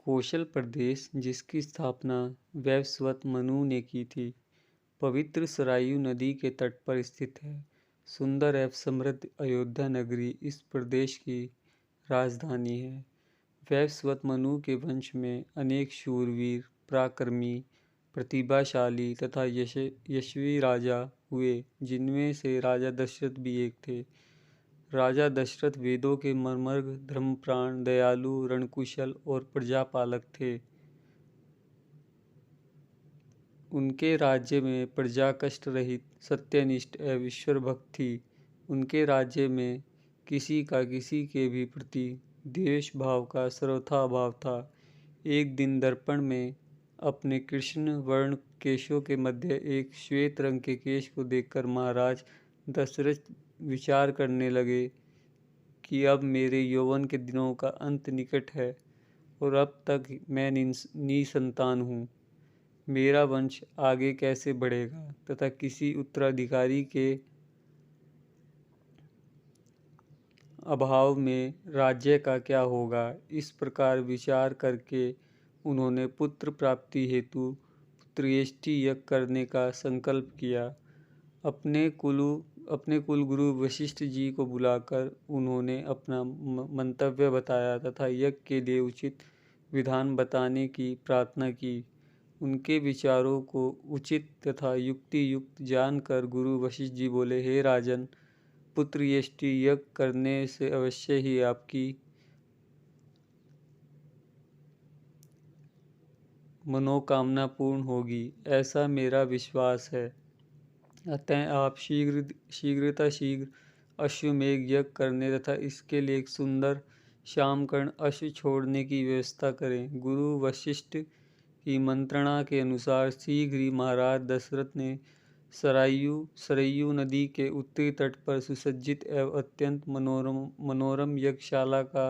कौशल प्रदेश, जिसकी स्थापना वैवस्वत मनु ने की थी, पवित्र सरयू नदी के तट पर स्थित है। सुंदर एवं समृद्ध अयोध्या नगरी इस प्रदेश की राजधानी है। वैवस्वत मनु के वंश में अनेक शूरवीर, पराक्रमी, प्रतिभाशाली तथा यशस्वी राजा हुए, जिनमें से राजा दशरथ भी एक थे। राजा दशरथ वेदों के मर्मज्ञ, धर्मप्राण, दयालु, रणकुशल और प्रजापालक थे। उनके राज्य में प्रजा कष्ट रहित, सत्यनिष्ठ एवं ईश्वर भक्त थी। उनके राज्य में किसी का किसी के भी प्रति द्वेष भाव का सर्वथा अभाव था। एक दिन दर्पण में अपने कृष्ण वर्ण केशों के मध्य एक श्वेत रंग के केश को देखकर महाराज दशरथ विचार करने लगे कि अब मेरे यौवन के दिनों का अंत निकट है और अब तक मैं निसंतान हूँ। मेरा वंश आगे कैसे बढ़ेगा तथा किसी उत्तराधिकारी के अभाव में राज्य का क्या होगा। इस प्रकार विचार करके उन्होंने पुत्र प्राप्ति हेतु पुत्रेष्टि यज्ञ करने का संकल्प किया। अपने कुलगुरु वशिष्ठ जी को बुलाकर उन्होंने अपना मंतव्य बताया तथा यज्ञ के लिए उचित विधान बताने की प्रार्थना की। उनके विचारों को उचित तथा युक्ति युक्त जानकर गुरु वशिष्ठ जी बोले, हे राजन, पुत्रेष्टि यज्ञ करने से अवश्य ही आपकी मनोकामना पूर्ण होगी, ऐसा मेरा विश्वास है। अतः आप शीघ्र अश्वमेध यज्ञ करने तथा इसके लिए एक सुंदर श्यामकर्ण अश्व छोड़ने की व्यवस्था करें। गुरु वशिष्ठ की मंत्रणा के अनुसार शीघ्र ही महाराज दशरथ ने सरयू नदी के उत्तरी तट पर सुसज्जित एवं अत्यंत मनोरम यज्ञशाला का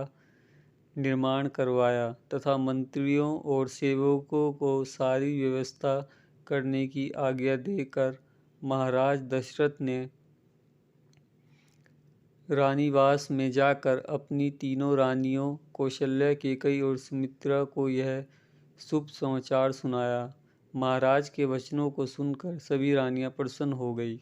निर्माण करवाया तथा मंत्रियों और सेवकों को सारी व्यवस्था करने की आज्ञा देकर महाराज दशरथ ने रानीवास में जाकर अपनी तीनों रानियों कौशल्या, कैकेयी और सुमित्रा को यह शुभ समाचार सुनाया। महाराज के वचनों को सुनकर सभी रानियां प्रसन्न हो गई।